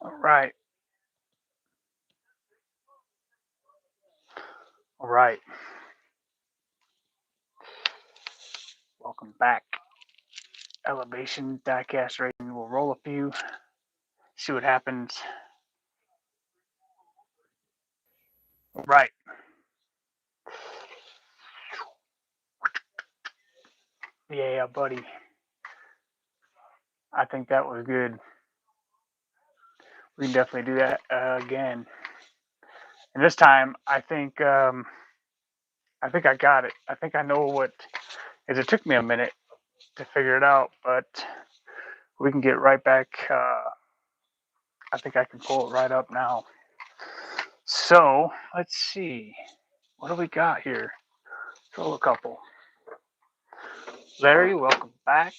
All right. All right. Welcome back. Elevation Diecast Racing. We'll roll a few, see what happens. All right. Yeah, buddy. I think that was good. We can definitely do that again. And this time, I think I got it. I think I know what. Is it took me a minute to figure it out, but we can get right back. I think I can pull it right up now. So let's see. What do we got here? Throw a couple. Larry, welcome back.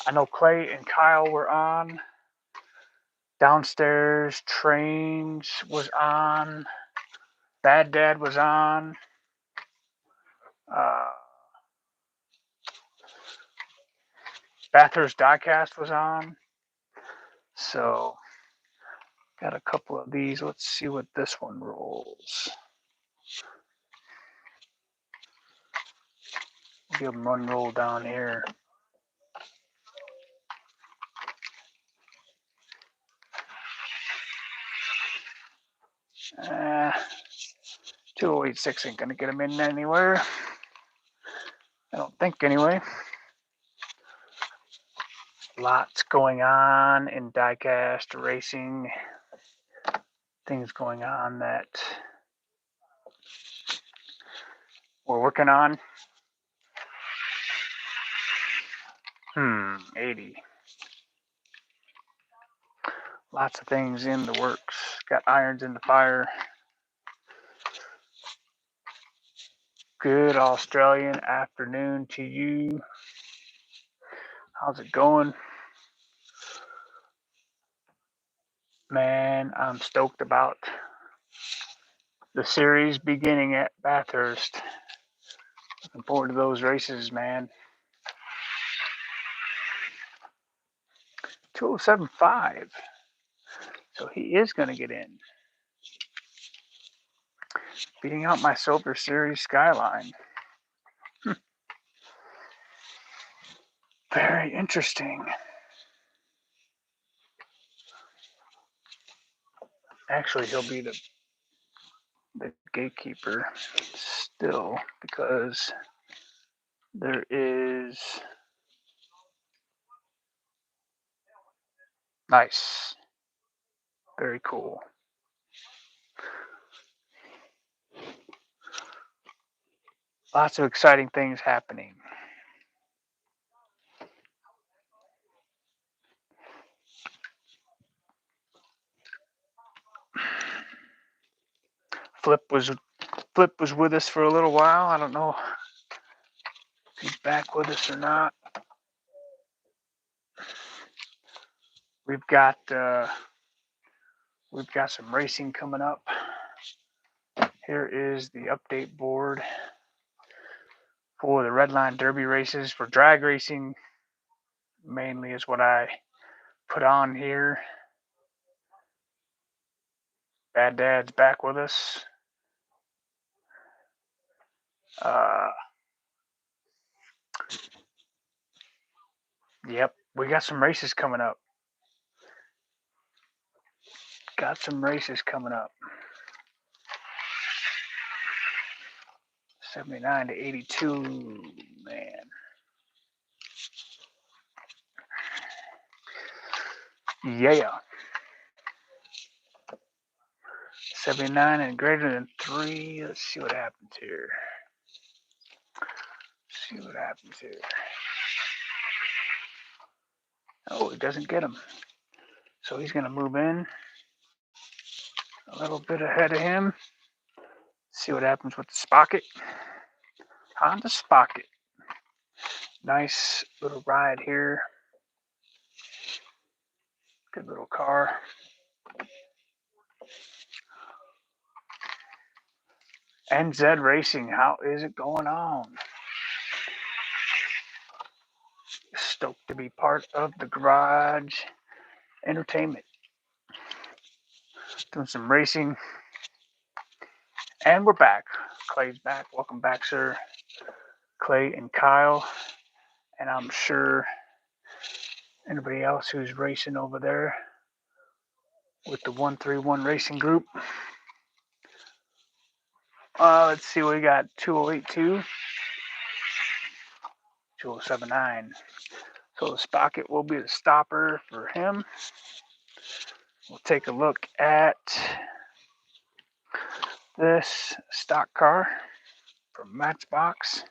I know Clay and Kyle were on. Downstairs Trains was on. Bad Dad was on. Uh, Bathurst Diecast was on. So got a couple of these. Let's see what this one rolls. Give them one roll down here. Uh, 2086 ain't gonna get them in anywhere. I don't think anyway. Lots going on in diecast racing. Things going on that we're working on. 80. Lots of things in the works. Got irons in the fire. Good Australian afternoon to you. How's it going? Man, I'm stoked about the series beginning at Bathurst. Looking forward to those races, man. 2075. So he is going to get in. Beating out my Silver Series Skyline. Very interesting. Actually, he'll be the gatekeeper still because there is nice. Very cool. Lots of exciting things happening. Flip was with us for a little while. I don't know if he's back with us or not. We've got some racing coming up. Here is the update board for the Redline Derby races. For drag racing, mainly is what I put on here. Bad Dad's back with us. Yep, we got some races coming up. 79 to 82, man. Yeah. 79 and greater than 3. Let's see what happens here. Oh, he doesn't get him. So he's going to move in a little bit ahead of him. See what happens with the Spocket. Honda Spocket. Nice little ride here. Good little car. NZ Racing, how is it going on? Stoked to be part of the Garage Entertainment. doing some racing. And we're back. Clay's back. Welcome back, sir. Clay and Kyle. And I'm sure anybody else who's racing over there with the 131 Racing Group. Let's see, we got 2082, 2079. So the Spocket will be the stopper for him. We'll take a look at this stock car from Matchbox.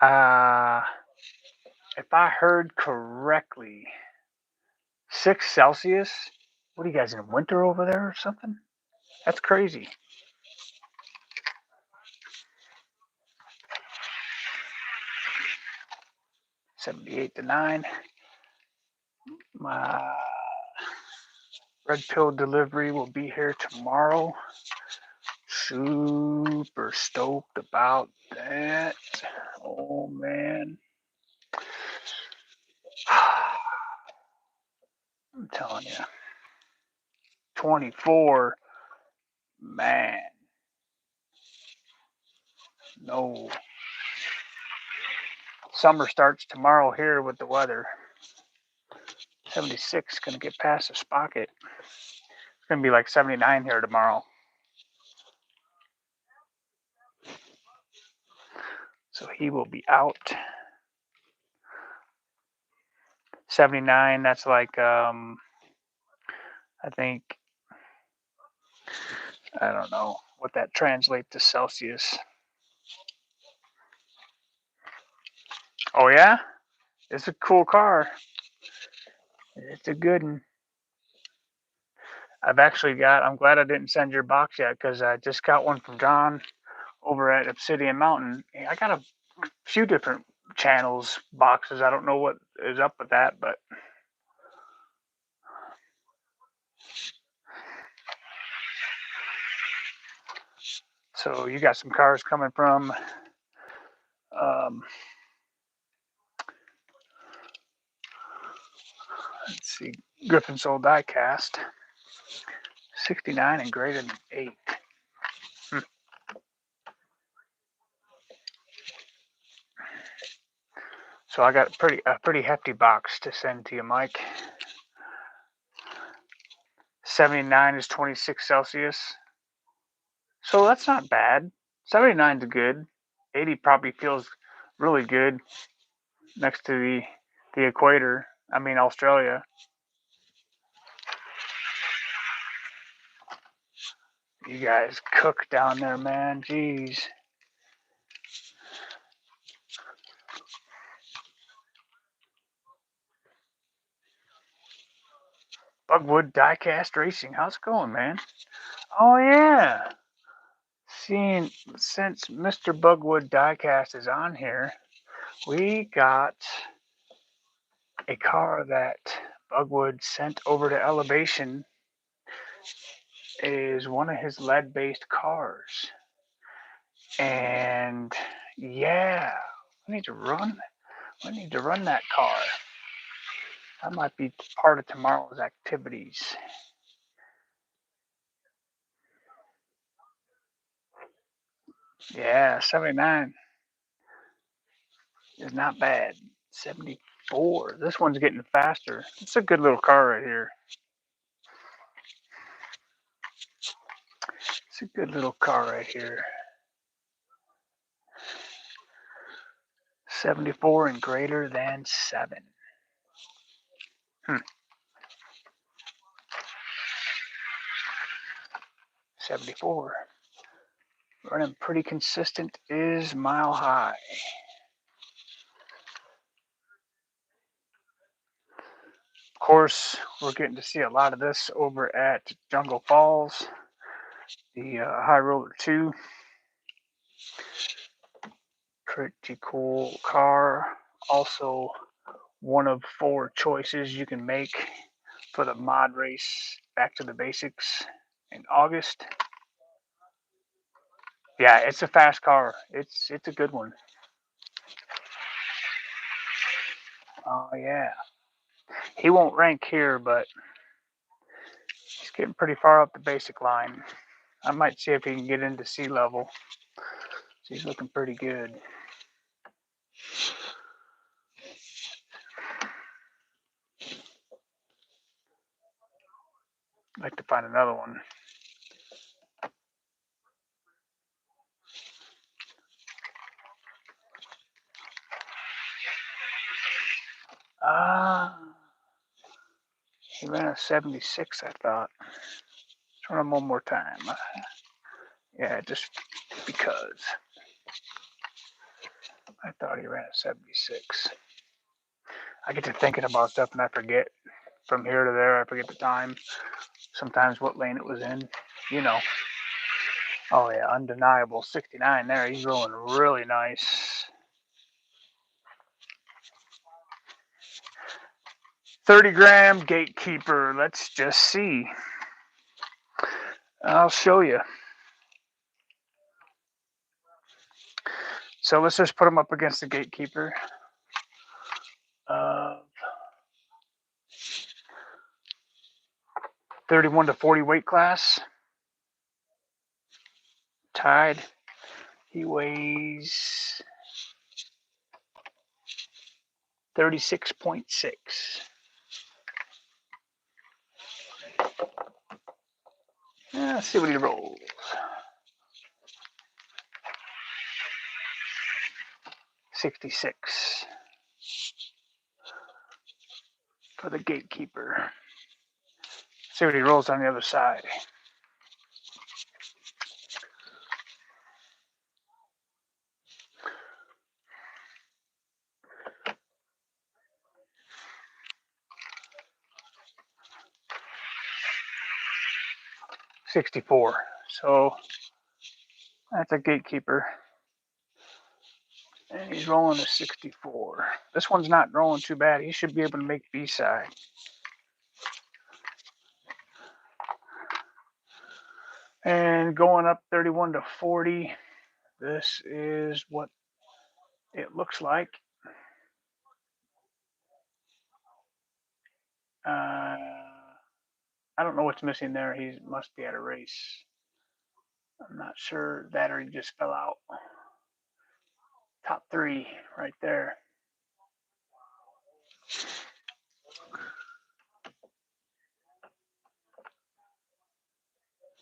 If I heard correctly, 6 Celsius. What are you guys in winter over there or something? That's crazy. $78 to $9. My red pill delivery will be here tomorrow. Super stoked about that. Oh man. I'm telling you. 24. Man. No. Summer starts tomorrow here with the weather. 76 gonna get past the Spocket. It's gonna be like 79 here tomorrow. So he will be out. 79, that's like I think, I don't know what that translates to Celsius. Oh yeah? It's a cool car. It's a good one. I'm glad I didn't send your box yet because I just got one from John over at Obsidian Mountain. I got a few different channels, boxes. I don't know what is up with that, but so you got some cars coming from let's see, Griffin Soul Diecast, 69 and greater than 8. So I got a pretty hefty box to send to you, Mike. 79 is 26 Celsius. So that's not bad. 79 is good. 80 probably feels really good next to the equator. I mean Australia. You guys cook down there, man. Jeez. Bugwood Diecast Racing. How's it going, man? Oh yeah. Since Mr. Bugwood Diecast is on here, we got a car that Bugwood sent over to Elevation. It is one of his lead-based cars. And yeah, I need to run that car. That might be part of tomorrow's activities. Yeah, 79 is not bad. 74. This one's getting faster. It's a good little car right here. It's a good little car right here. 74 and greater than 7. 74. Running pretty consistent is Mile High. Of course, we're getting to see a lot of this over at Jungle Falls, the High Roller 2. Pretty cool car. Also, one of 4 choices you can make for the mod race Back to the Basics in August. Yeah, it's a fast car. It's a good one. Oh yeah. He won't rank here, but he's getting pretty far up the basic line. I might see if he can get into sea level. He's looking pretty good. I'd like to find another one. He ran a 76, I thought. Let's run him one more time. Yeah, just because. I thought he ran a 76. I get to thinking about stuff and I forget. From here to there, I forget the time. Sometimes what lane it was in. You know. Oh yeah, undeniable. 69 there. He's rolling really nice. 30-gram gatekeeper. Let's just see. I'll show you. So let's just put him up against the gatekeeper. 31 to 40 weight class. Tied. He weighs 36.6. Let's see what he rolls. 66 for the gatekeeper. See what he rolls on the other side. $64. So that's a gatekeeper. And he's rolling a 64. This one's not rolling too bad. He should be able to make B-side. And going up 31 to 40. This is what it looks like. I don't know what's missing there. He must be at a race. I'm not sure that or he just fell out. Top 3 right there.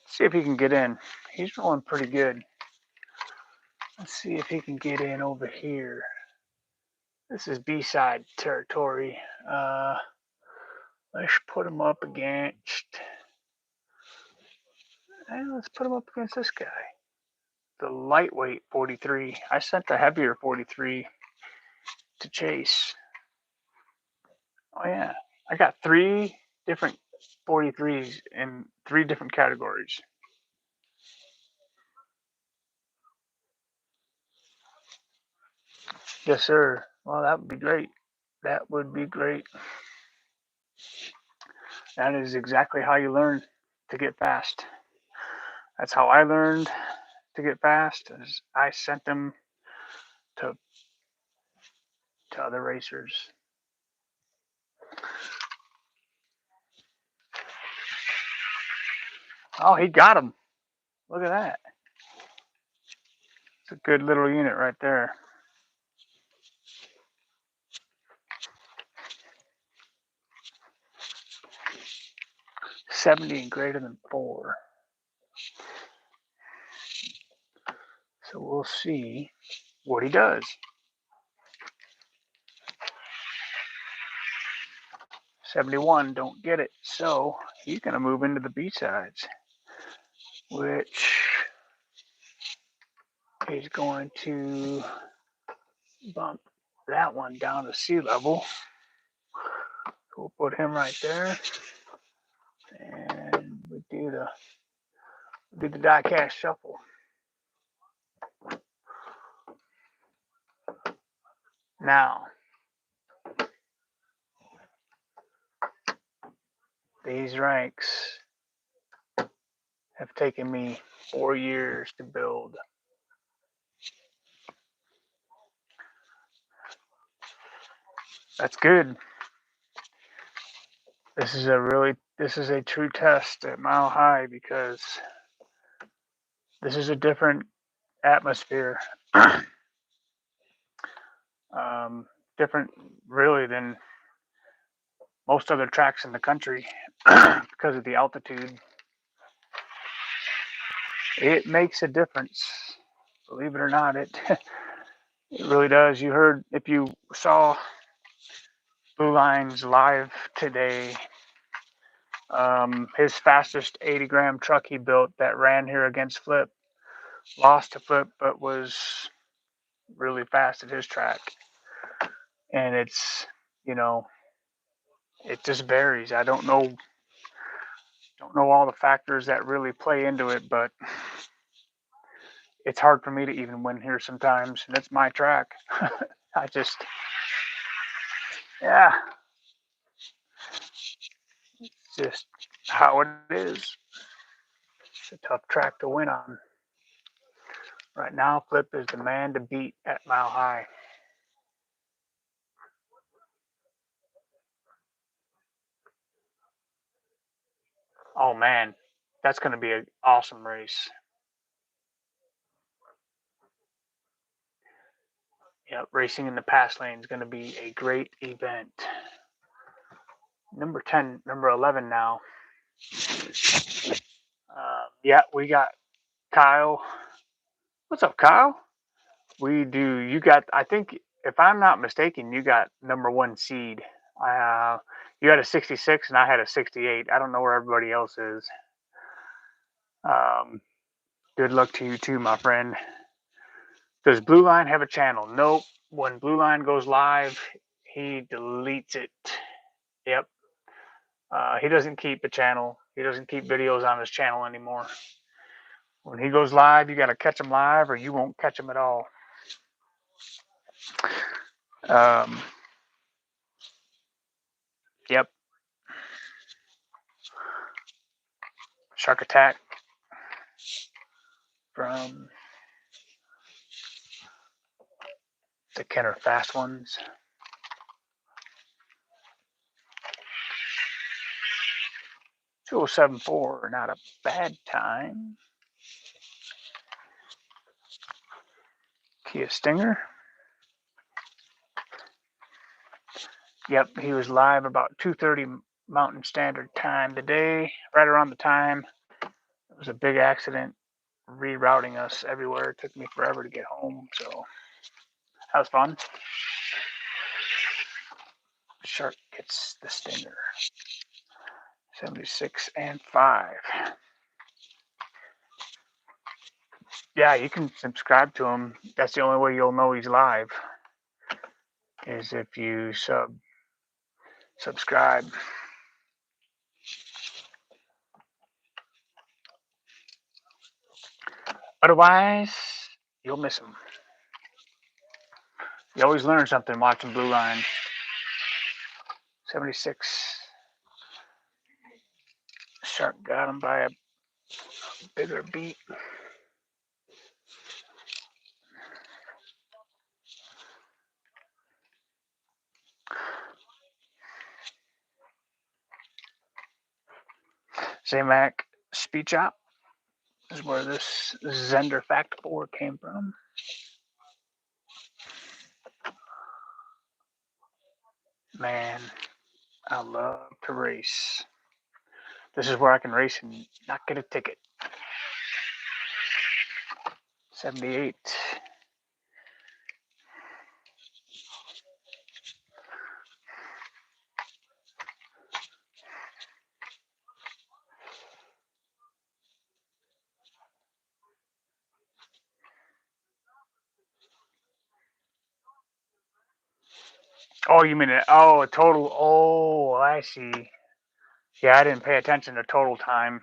See if he can get in. He's rolling pretty good. Let's see if he can get in over here. This is B-side territory. Let's put him up against. Let's put him up against this guy. The lightweight 43. I sent the heavier 43 to Chase. Oh yeah, I got 3 different 43s in 3 different categories. Yes, sir. Well, that would be great. That would be great. That is exactly how you learn to get fast. That's how I learned to get fast. Is I sent them to other racers. Oh, he got him. Look at that. It's a good little unit right there. $70 and greater than 4. So we'll see what he does. 71, don't get it. So he's going to move into the B-sides, which is going to bump that one down to sea level. We'll put him right there. And we do the diecast shuffle. Now, these ranks have taken me 4 years to build. That's good. This is a true test at Mile High because this is a different atmosphere. Different really than most other tracks in the country because of the altitude. It makes a difference. Believe it or not, it really does. You heard, if you saw Blue Line's live today, his fastest 80-gram truck he built that ran here against Flip, lost to Flip, but was really fast at his track. And it's, you know, it just varies. I don't know all the factors that really play into it, but it's hard for me to even win here sometimes, and it's my track. I just, yeah, it's just how it is. It's a tough track to win on. Right now, Flip is the man to beat at Mile High. Oh man, that's going to be an awesome race. Yep, racing in the pass lane is going to be a great event. Number 10, number 11 now. Yeah, we got Kyle. What's up, Kyle? We do. You got, I think, if I'm not mistaken, you got number 1 seed. You had a 66 and I had a 68. I don't know where everybody else is. Good luck to you too, my friend. Does Blue Line have a channel? Nope. When Blue Line goes live, he deletes it. Yep. He doesn't keep a channel. He doesn't keep videos on his channel anymore. When he goes live, you got to catch him live or you won't catch him at all. Yep. Shark Attack from the Kenner Fast Ones. 2074, not a bad time. Kia Stinger. Yep, he was live about 2:30 Mountain Standard Time today, right around the time. It was a big accident rerouting us everywhere. It took me forever to get home, so that was fun. Shark gets the Stinger. 76 and 5. Yeah, you can subscribe to him. That's the only way you'll know he's live, is if you subscribe. Otherwise, you'll miss him. You always learn something watching Blue Line. 76. Shark got him by a bigger beat. Zamac Speed Shop is where this Zender Fact 4 came from. Man, I love to race. This is where I can race and not get a ticket. 78. Oh, you mean a total? Oh, I see. Yeah, I didn't pay attention to total time.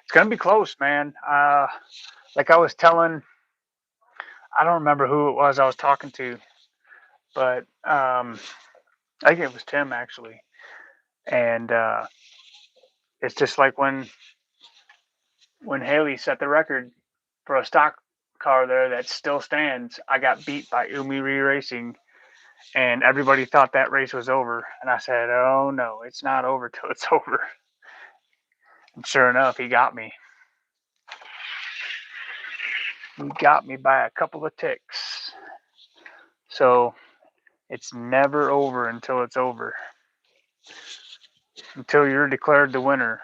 It's gonna be close, man. Like I was telling, I don't remember who it was I was talking to, but I think it was Tim actually. And it's just like when Haley set the record for a stock car there that still stands. I got beat by Umi Racing And everybody thought that race was over. And I said, oh no, it's not over till it's over. And sure enough, he got me. He got me by a couple of ticks. So it's never over until it's over. Until you're declared the winner,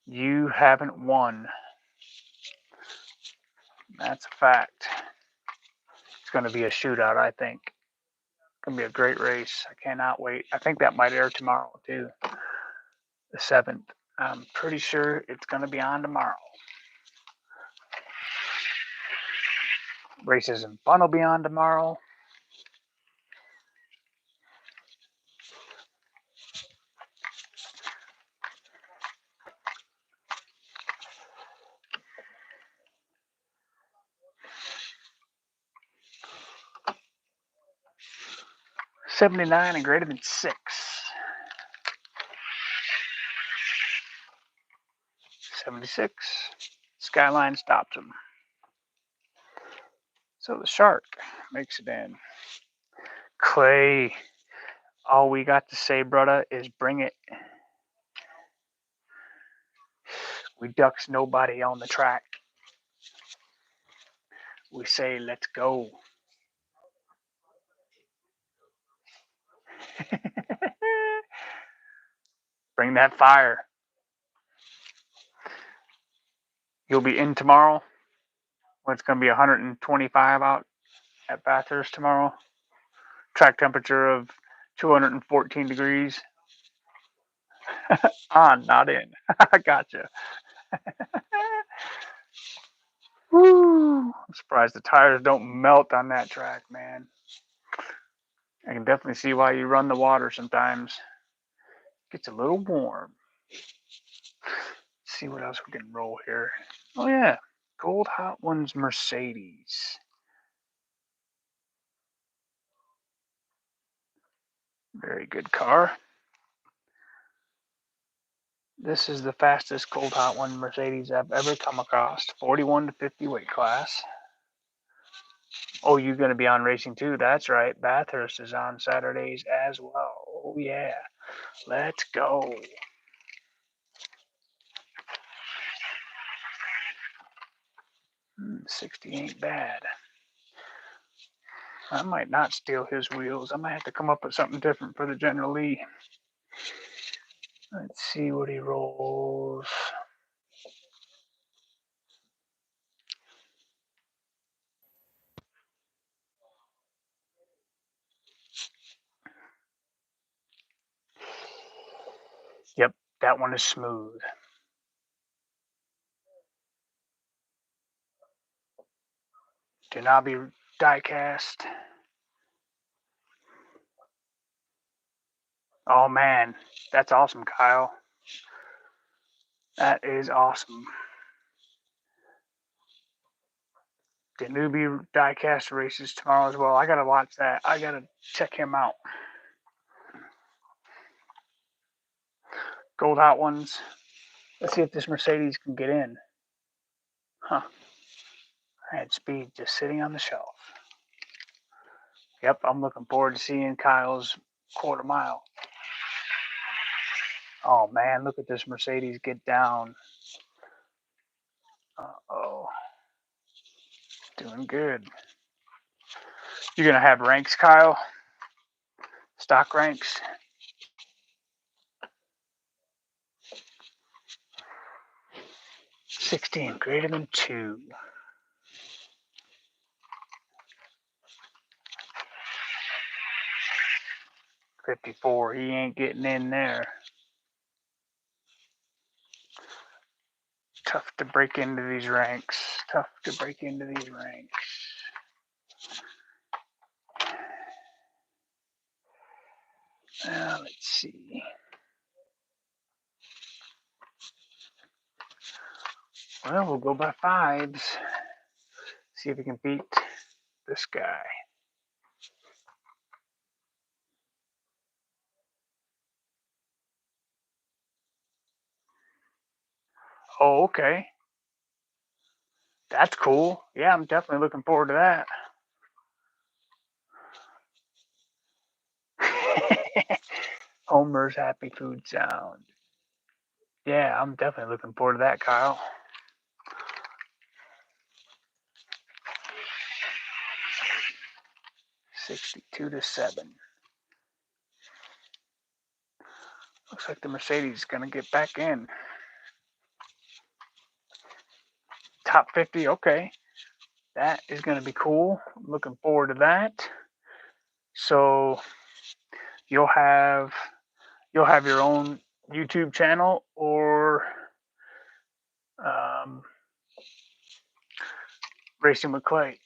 you haven't won. That's a fact. It's going to be a shootout, I think. It's going to be a great race. I cannot wait. I think that might air tomorrow, too. The 7th. I'm pretty sure it's going to be on tomorrow. Races in Fun will be on tomorrow. $79 and greater than 6. 76. Skyline stops him. So the Shark makes it in. Clay, all we got to say, brother, is bring it. We ducks nobody on the track. We say, let's go. Bring that fire. You'll be in tomorrow when it's going to be 125 out at Bathurst tomorrow. Track temperature of 214 degrees. On, not in. I gotcha. Woo! I'm surprised the tires don't melt on that track, man. I can definitely see why you run the water sometimes. It gets a little warm. Let's see what else we can roll here. Oh yeah, Gold Hot Ones Mercedes. Very good car. This is the fastest Gold Hot One Mercedes I've ever come across. 41 to 50 weight class. Oh, you're going to be on racing too. That's right. Bathurst is on Saturdays as well. Oh yeah. Let's go. . 60 ain't bad. I might not steal his wheels. I might have to come up with something different for the General Lee. Let's see what he rolls. Yep, that one is smooth. Do not be diecast. Oh man, that's awesome, Kyle. That is awesome. The newbie diecast races tomorrow as well. I gotta watch that. I gotta check him out. Gold Hot Ones. Let's see if this Mercedes can get in. Huh. I had speed just sitting on the shelf. Yep, I'm looking forward to seeing Kyle's quarter mile. Oh man, look at this Mercedes get down. Uh-oh. Doing good. You're gonna have ranks, Kyle? Stock ranks? $16 greater than 2. $54. He ain't getting in there. Tough to break into these ranks. Tough to break into these ranks. Now let's see. Well, we'll go by 5s. See if we can beat this guy. Oh, okay. That's cool. Yeah, I'm definitely looking forward to that. Homer's happy food sound. Yeah, I'm definitely looking forward to that, Kyle. $62-7. Looks like the Mercedes is gonna get back in. Top 50, okay. That is gonna be cool. I'm looking forward to that. So you'll have your own YouTube channel or Racing with Clay.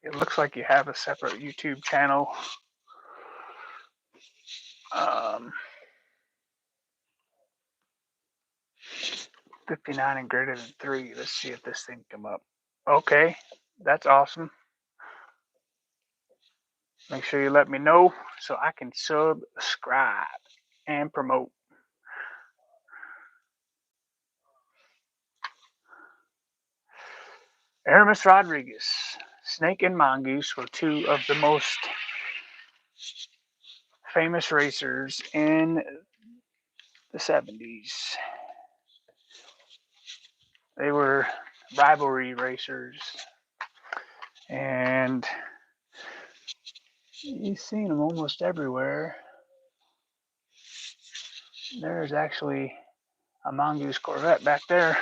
It looks like you have a separate YouTube channel. 59 and greater than 3. Let's see if this thing come up. Okay, that's awesome. Make sure you let me know so I can subscribe and promote. Aramis Rodriguez, Snake and Mongoose were two of the most famous racers in the 70s. They were rivalry racers, and you've seen them almost everywhere. There's actually a Mongoose Corvette back there.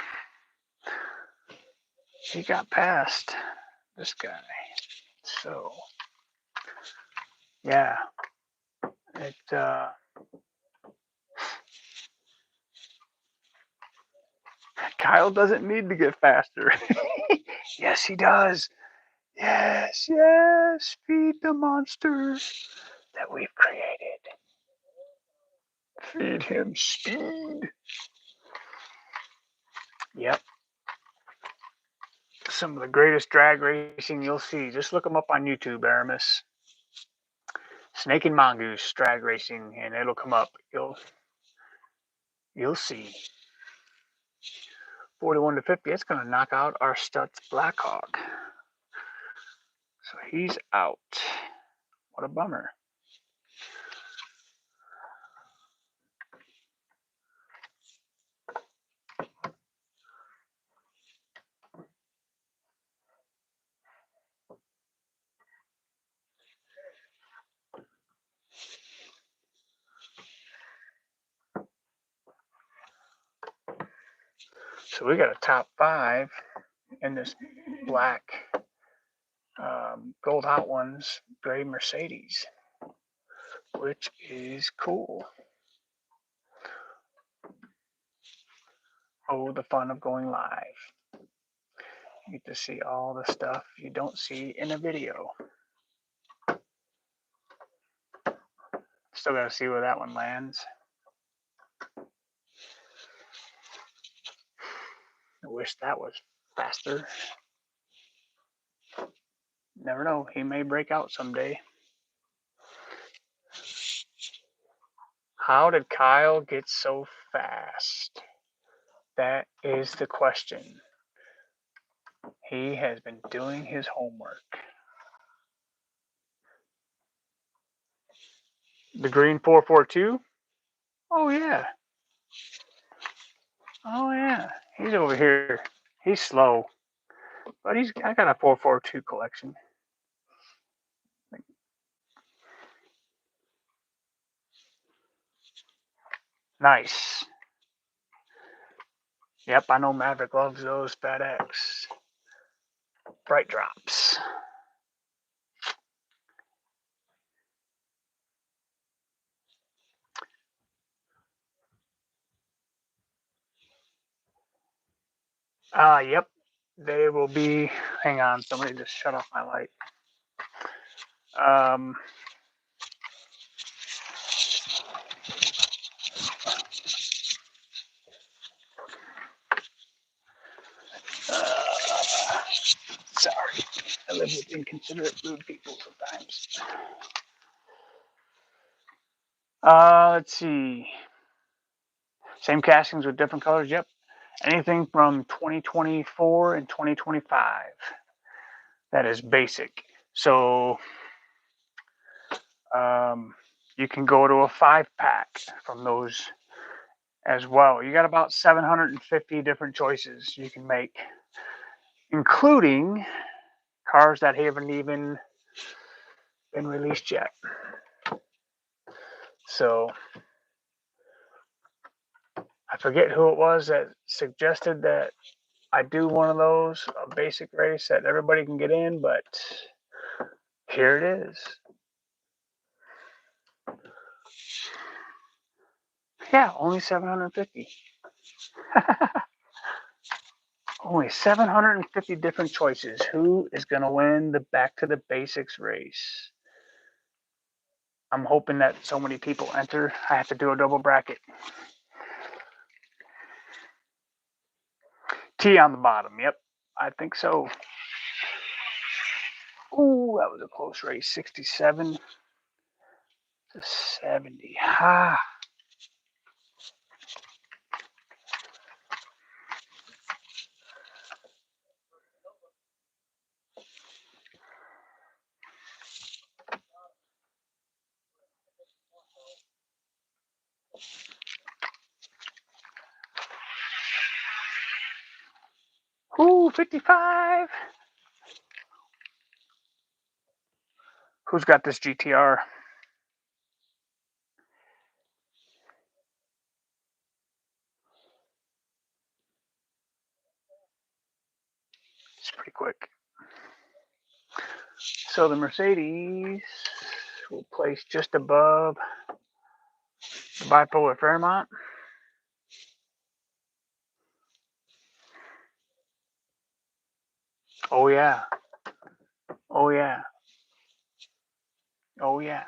He got past this guy. So, yeah, it Kyle doesn't need to get faster. Yes, he does. Yes, yes, feed the monster that we've created. Feed him speed. Yep. Some of the greatest drag racing you'll see. Just look them up on YouTube, Aramis. Snake and Mongoose drag racing, and it'll come up. You'll see. 41-50. It's going to knock out our Stutz Blackhawk. So he's out. What a bummer. So we got a top 5 in this black Gold Hot Ones gray Mercedes, which is cool. Oh, the fun of going live. You get to see all the stuff you don't see in a video. Still got to see where that one lands. I wish that was faster. Never know. He may break out someday. How did Kyle get so fast? That is the question. He has been doing his homework. The green 442? Oh, yeah. Oh, yeah. He's over here. He's slow. But I got a 442 collection. Nice. Yep, I know Maverick loves those FedEx bright drops. Yep. They will be. Hang on, somebody just shut off my light. Sorry. I live with inconsiderate, rude people sometimes. Let's see. Same castings with different colors. Yep. anything from 2024 and 2025. That is basic. So you can go to a 5-pack from those as well. You got about 750 different choices you can make, including cars that haven't even been released yet. So I forget who it was that suggested that I do one of those, a basic race that everybody can get in, but here it is. Yeah, only 750. Only 750 different choices. Who is going to win the Back to the Basics race? I'm hoping that so many people enter. I have to do a double bracket. T on the bottom. Yep, I think so. Ooh, that was a close race. 67 to 70. Ha. Ooh, 55. Who's got this GTR? It's pretty quick. So the Mercedes will place just above the bipolar Fairmont. Oh yeah. Oh yeah. Oh yeah.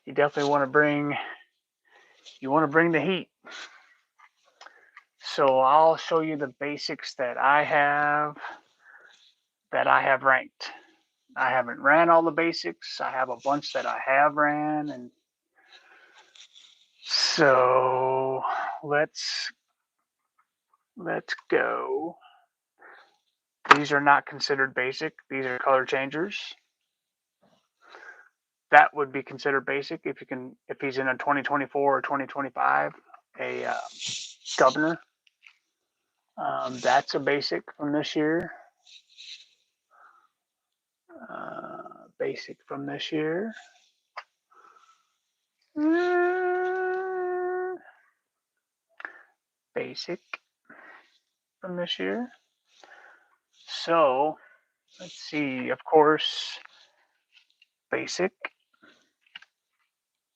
You definitely want to bring the heat. So I'll show you the basics that I have ranked. I haven't ran all the basics. I have a bunch that I have ran, and so let's go. These are not considered basic. These are color changers. That would be considered basic if he's in a 2024 or 2025, a governor. That's a basic from this year. Basic from this year. Basic from this year. So let's see. Of course, basic.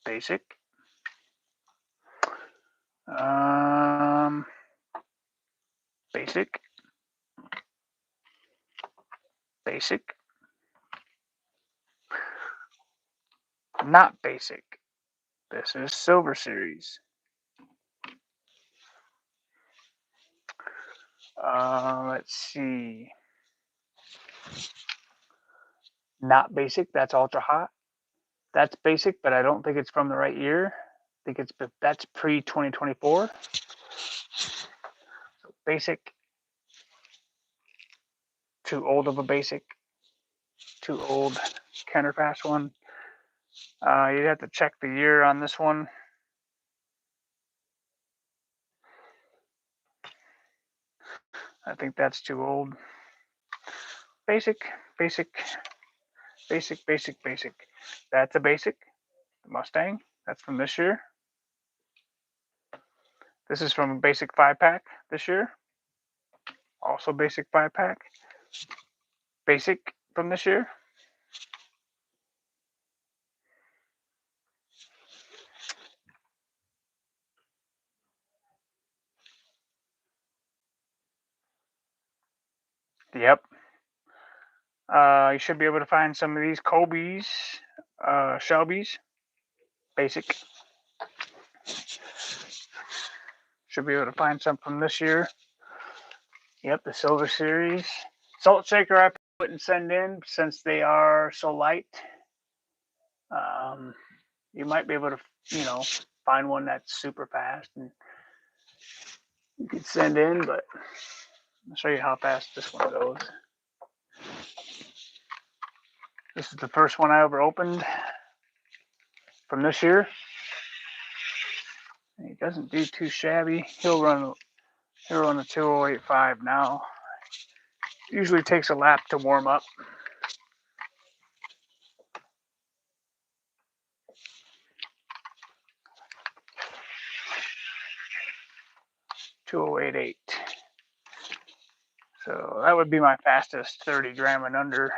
Basic. Basic. Basic. Not basic. This is Silver Series. Let's see. Not basic. That's ultra hot. That's basic, but I don't think it's from the right year. I think that's pre 2024. So basic. Too old of a basic. Too old. Counterpass one. You'd have to check the year on this one. I think that's too old. Basic, basic, basic, basic, basic. That's a basic. The Mustang. That's from this year. This is from a basic 5-pack this year. Also basic 5-pack. Basic from this year. Yep. You should be able to find some of these Kobe's, Shelby's. Basic. Should be able to find some from this year. Yep, the Silver Series. Salt Shaker I wouldn't send in since they are so light. You might be able to, find one that's super fast and you could send in, but I'll show you how fast this one goes. This is the first one I ever opened from this year. He doesn't do too shabby. He'll run a 2085 now. Usually takes a lap to warm up. $2,088. So that would be my fastest 30 gram and under,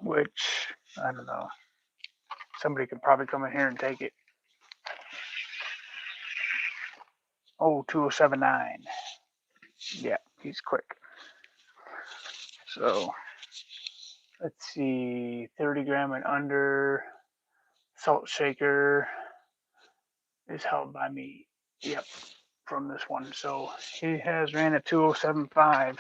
which I don't know. Somebody could probably come in here and take it. Oh, 2079. Yeah, he's quick. So let's see, 30 gram and under. Salt shaker is held by me. Yep, from this one. So he has ran a 2075.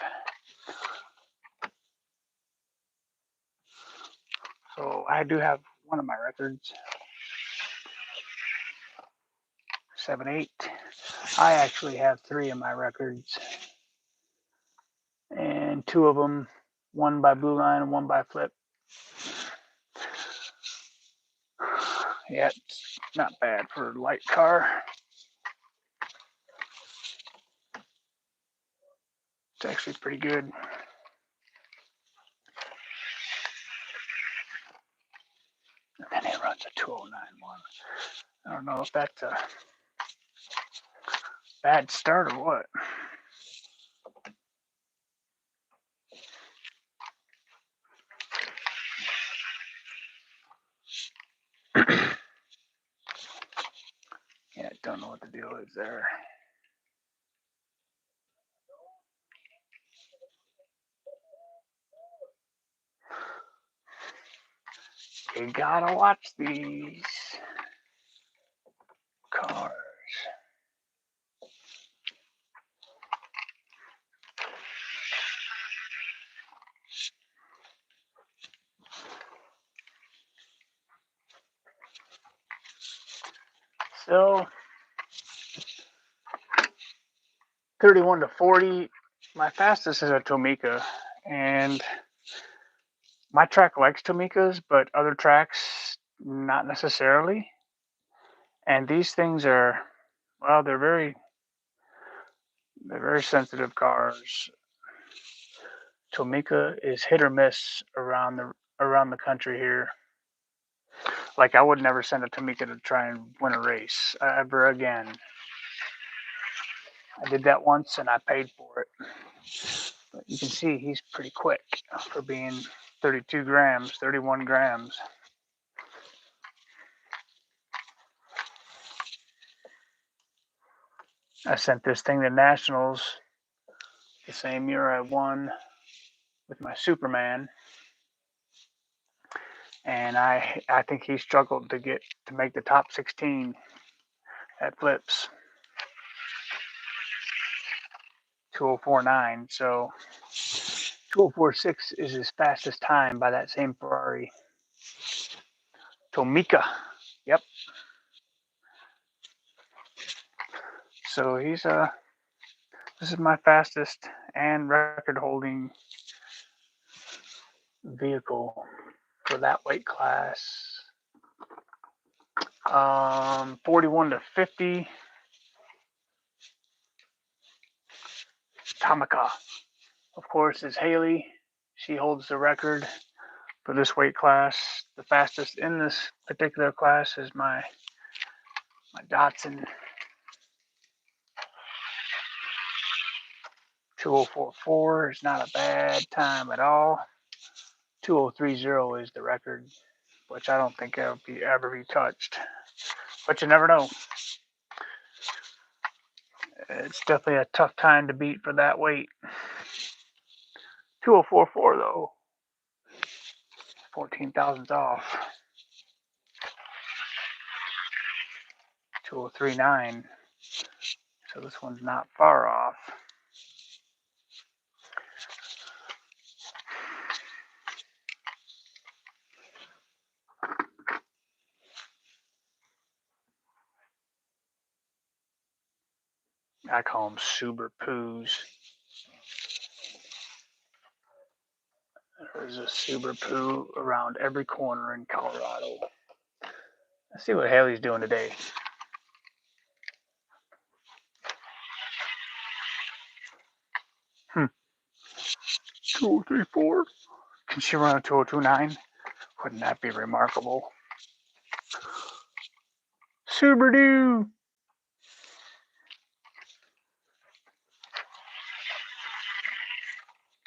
So I do have one of my records. 7.8. I actually have 3 of my records. And 2 of them, one by Blue Line and one by Flip. Yeah, it's not bad for a light car. It's actually pretty good. And then it runs a 2091. I don't know if that's a bad start or what. Yeah, I don't know what the deal is there. You gotta watch these cars. So 31 to 40. My fastest is a Tomica, and my track likes Tomicas, but other tracks not necessarily. And these things are, well, they're very sensitive cars. Tomica is hit or miss around the country here. Like I would never send a Tomica to try and win a race ever again. I did that once and I paid for it. But you can see he's pretty quick for being 32 grams, 31 grams. I sent this thing to Nationals the same year I won with my Superman. And I think he struggled to make the top 16 at Flips. 2049. So 2046 is his fastest time by that same Ferrari. Tomica. Yep. So he's this is my fastest and record holding vehicle for that weight class. 41 to 50. Tomica, of course, is Haley. She holds the record for this weight class. The fastest in this particular class is my Datsun 2044 is not a bad time at all. 2030 is the record, which I don't think it'll ever be touched. But you never know. It's definitely a tough time to beat for that weight. 2044 though, 14 thousandths off. 2039. So this one's not far off. I call them Super Poos. There's a Super Poo around every corner in Colorado. Let's see what Haley's doing today. Hmm. 2034. Can she run a 2029? Wouldn't that be remarkable? Super do.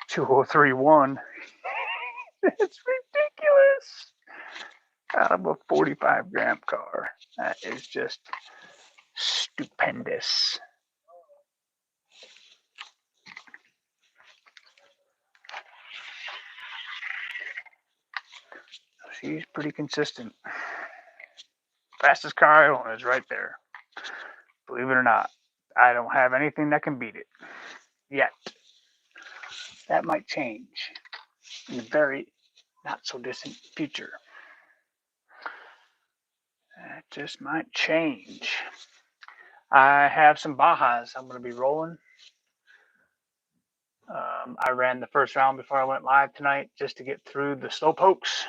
2031. It's ridiculous. Out of a 45-gram car. That is just stupendous. She's pretty consistent. Fastest car I own is right there. Believe it or not, I don't have anything that can beat it yet. That might change in the very not so distant future. That just might change. I have some Bajas I'm going to be rolling. I ran the first round before I went live tonight just to get through the slow pokes.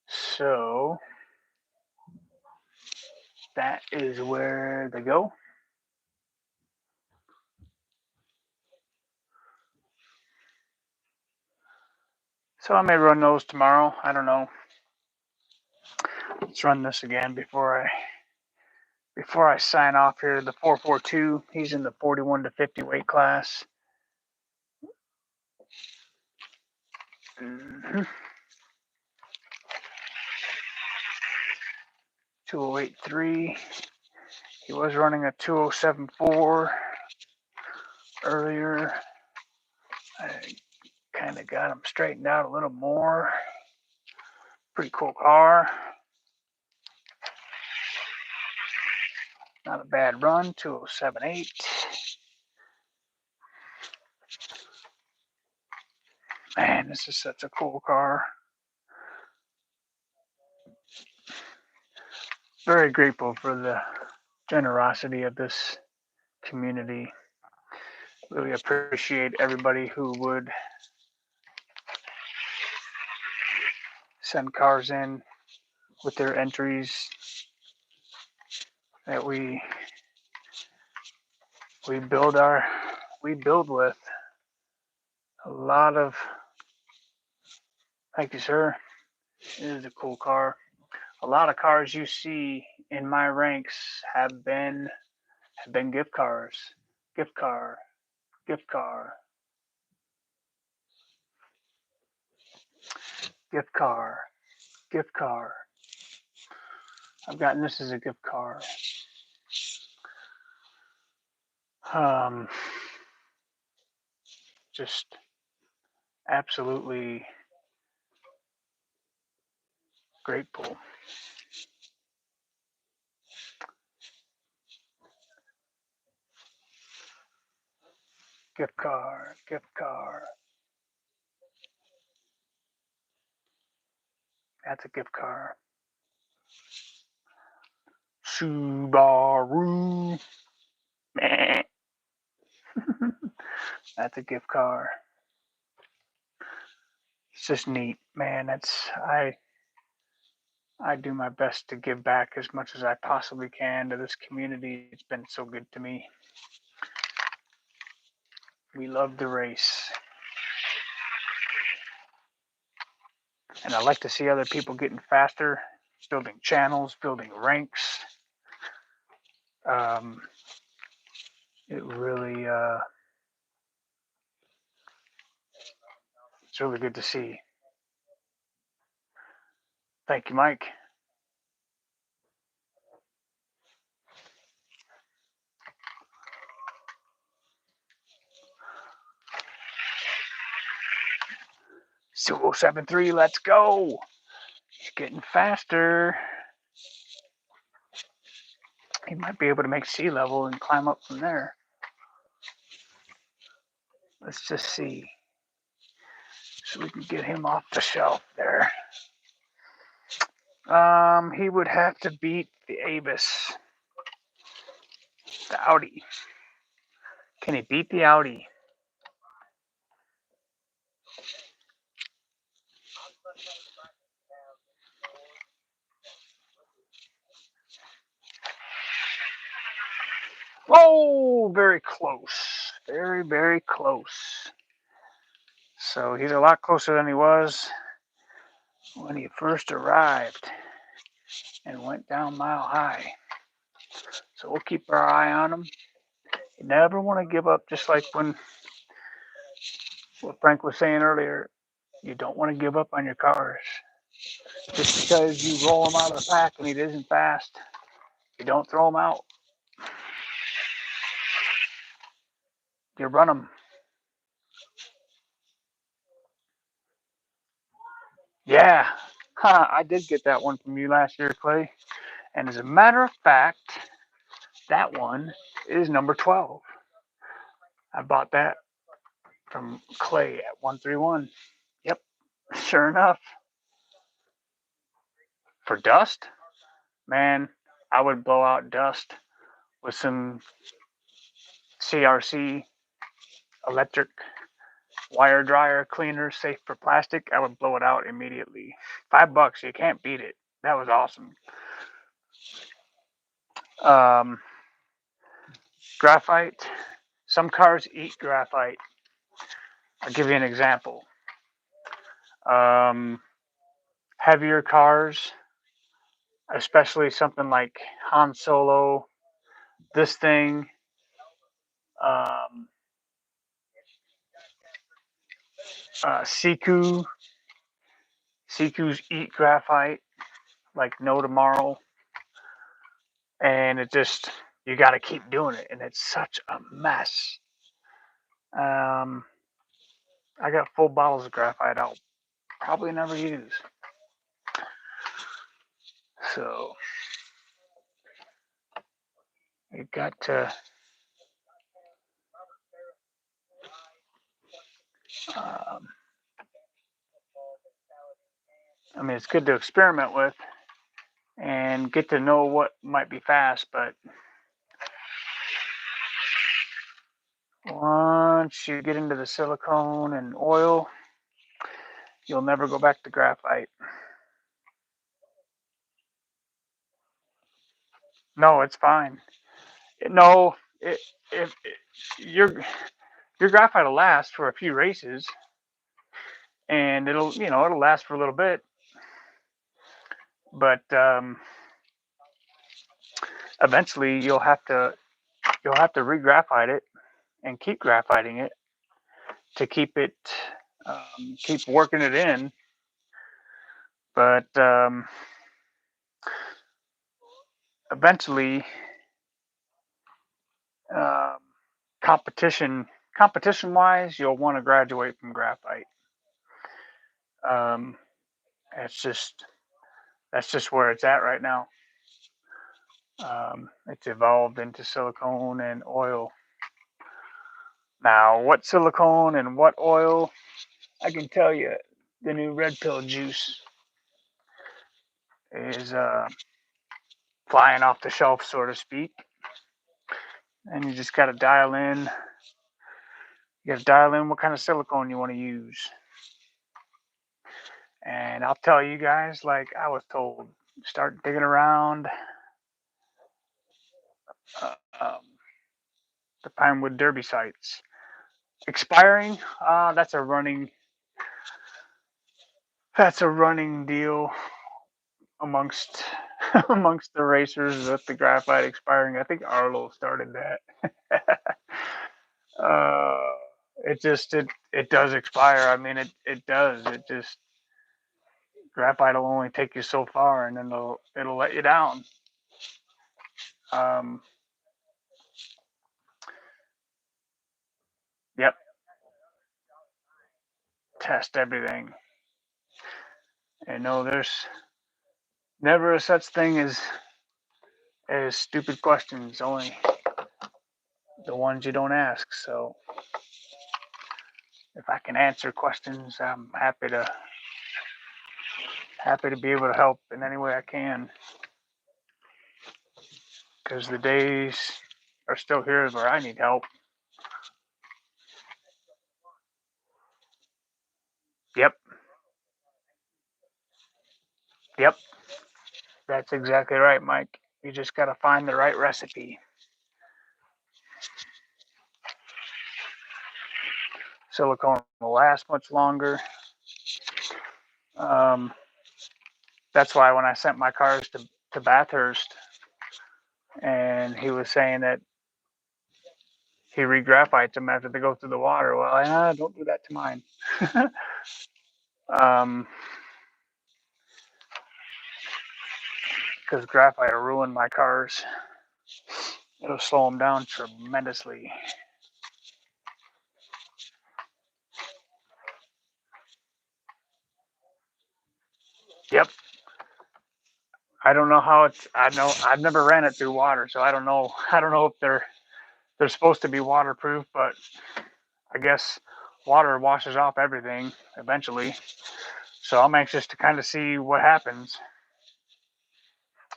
So that is where they go. So I may run those tomorrow. I don't know. Let's run this again before I sign off here. The 442. He's in the 41 to 50 weight class. 2083. He was running a 2074 earlier. I kind of got him straightened out a little more. Pretty cool car. Not a bad run. 2078. Man, this is such a cool car. Very grateful for the generosity of this community. Really appreciate everybody who would send cars in with their entries that we build with. A lot of thank you, sir. It is a cool car. A lot of cars you see in my ranks have been gift cars. Gift car. Gift car. Gift car. Gift car. I've gotten this as a gift car. Just absolutely grateful. Gift car. Gift car. That's a gift car. Subaru. That's a gift car. It's just neat, man. I do my best to give back as much as I possibly can to this community. It's been so good to me. We love the race. And I like to see other people getting faster, building channels, building ranks. It really, it's really good to see. Thank you, Mike. Suo 73, let's go. He's getting faster. He might be able to make sea level and climb up from there. Let's just see. So we can get him off the shelf there. He would have to beat the Avis. The Audi. Can he beat the Audi? Oh, very close. Very, very close. So he's a lot closer than he was when he first arrived and went down Mile High. So we'll keep our eye on him. You never want to give up, just like what Frank was saying earlier. You don't want to give up on your cars. Just because you roll him out of the pack and he isn't fast, you don't throw him out. You run him. Yeah, I did get that one from you last year, Clay. And as a matter of fact, that one is number 12. I bought that from Clay at 131. Yep, sure enough. For dust, man, I would blow out dust with some CRC electric wire dryer cleaner, safe for plastic. I would blow it out immediately. $5, you can't beat it. That was awesome. Graphite. Some cars eat graphite. I'll give you an example. Heavier cars, especially something like Han Solo, this thing, Siku. Sikus eat graphite like no tomorrow. And it just, you got to keep doing it. And it's such a mess. I got full bottles of graphite I'll probably never use. So you got to I mean, it's good to experiment with and get to know what might be fast, but once you get into the silicone and oil, you'll never go back to graphite. No, it's fine. No, if your graphite will last for a few races, and it'll last for a little bit, but eventually you'll have to re-graphite it and keep graphiting it to keep it keep working it in. But eventually, um, competition wise, you'll want to graduate from graphite. Um, it's just That's just where it's at right now. It's evolved into silicone and oil. Now, what silicone and what oil? I can tell you, the new red pill juice is flying off the shelf, so to speak. And you just got to dial in. You got to dial in what kind of silicone you want to use. And I'll tell you guys, like I was told, start digging around uh, um, the Pinewood Derby sites. Expiring, that's a running deal amongst amongst the racers with the graphite expiring. I think Arlo started that. uh, it does expire. I mean, it does. It just graphite will only take you so far, and then it'll let you down. Um, yep. Test everything. And no, there's never a such thing as stupid questions. Only the ones you don't ask. So if I can answer questions, I'm happy to be able to help in any way I can. Because the days are still here where I need help. Yep. Yep. That's exactly right, Mike. You just got to find the right recipe. Silicone will last much longer. Um, that's why when I sent my cars to Bathurst, and he was saying that he re-graphites them after they go through the water. Well, don't do that to mine. Because graphite will ruin my cars. It'll slow them down tremendously. Yep. I don't know how it's. I've never ran it through water, so I don't know. I don't know if they're supposed to be waterproof, but I guess water washes off everything eventually. So I'm anxious to kind of see what happens.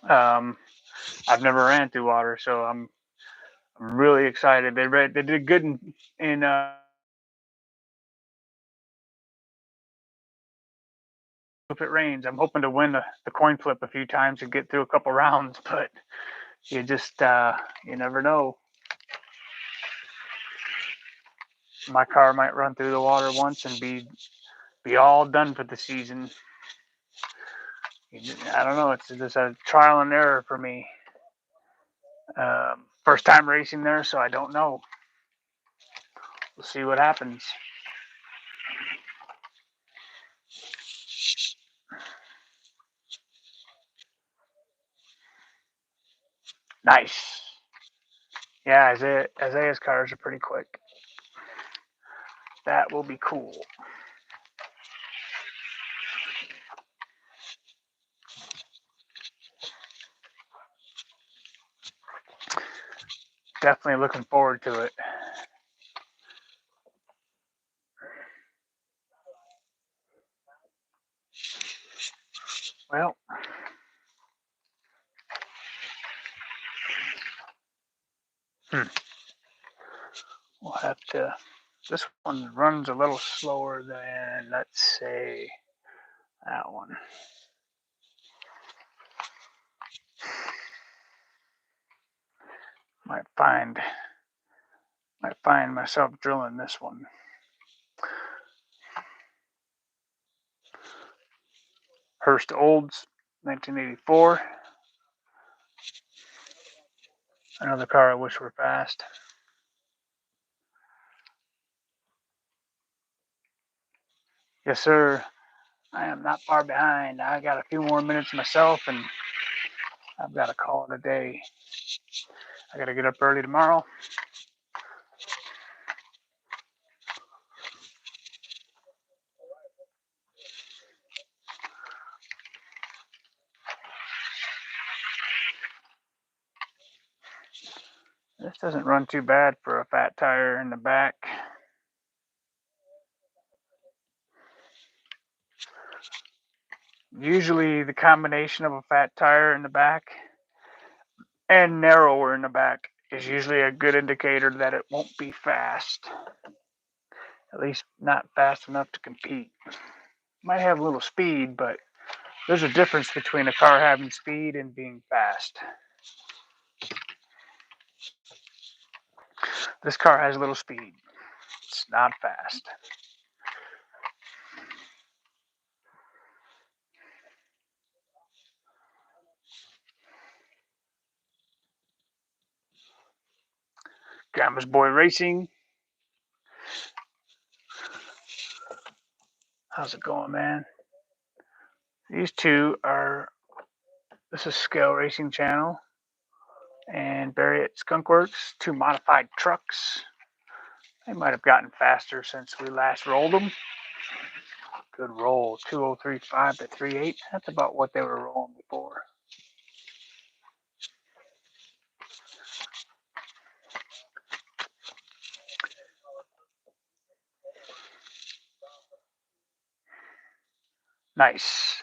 I've never ran through water, so I'm really excited. They did good in if it rains. I'm hoping to win the coin flip a few times and get through a couple rounds, but you just you never know. My car might run through the water once and be all done for the season. I don't know. It's just a trial and error for me. First time racing there, so I don't know. We'll see what happens. Nice. Yeah, Isaiah's cars are pretty quick. That will be cool. Definitely looking forward to it. Well, we'll have to. This one runs a little slower than, let's say, that one. Might find myself drilling this one. Hurst Olds, 1984. Another car I wish were fast. Yes, sir. I am not far behind. I got a few more minutes myself, and I've got to call it a day. I got to get up early tomorrow. This doesn't run too bad for a fat tire in the back. Usually the combination of a fat tire in the back and narrower in the back is usually a good indicator that it won't be fast. At least not fast enough to compete. Might have a little speed, but there's a difference between a car having speed and being fast. This car has a little speed. It's not fast. Grandma's Boy Racing. How's it going, man? These two are, this is Scale Racing Channel and Barry at Skunkworks, two modified trucks. They might have gotten faster since we last rolled them. Good roll, 2035 to 38. That's about what they were rolling before. Nice.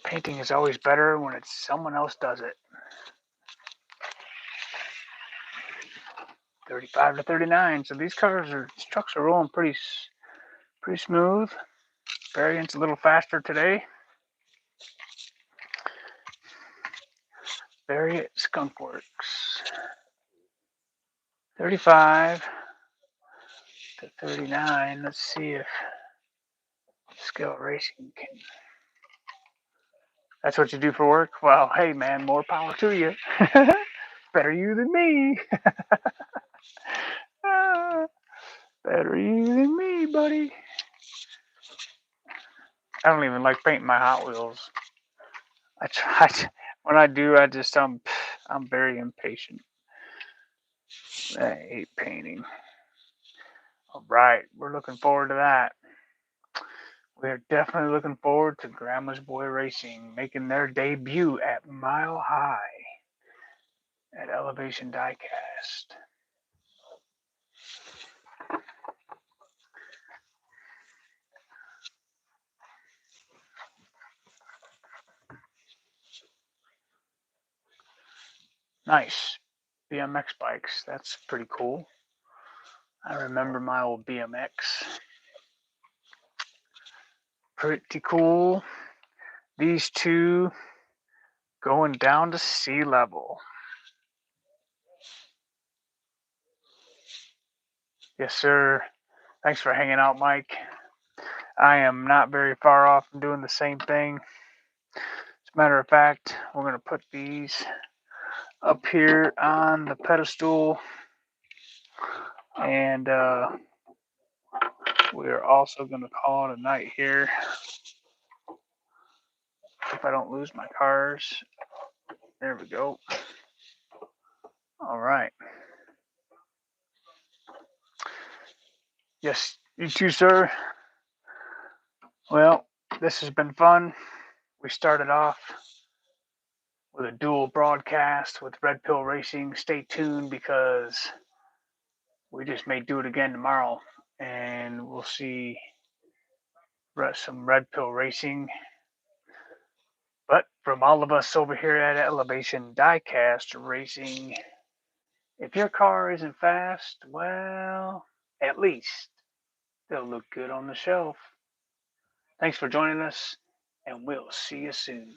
Painting is always better when it's someone else does it. 35 to 39. So these trucks are rolling pretty smooth. Variant's a little faster today. Variant Skunk Works. 35 to 39. Let's see if Skill Racing can. That's what you do for work? Well, hey man, more power to you. Better you than me. Better you than me, buddy. I don't even like painting my Hot Wheels. I try to, when I do, I'm very impatient. I hate painting. All right, we're looking forward to that. We're definitely looking forward to Grandma's Boy Racing making their debut at Mile High at Elevation Diecast. Nice. BMX bikes. That's pretty cool. I remember my old BMX. Pretty cool. These two going down to sea level. Yes, sir. Thanks for hanging out, Mike. I am not very far off from doing the same thing. As a matter of fact, we're going to put these up here on the pedestal, and we are also going to call it a night here. If I don't lose my cars. There we go. All right. Yes, you too, sir. Well, this has been fun. We started off with a dual broadcast with Red Pill Racing. Stay tuned because we just may do it again tomorrow, and we'll see some Red Pill Racing. But from all of us over here at Elevation Diecast Racing, if your car isn't fast, well, at least they'll look good on the shelf. Thanks for joining us, and we'll see you soon.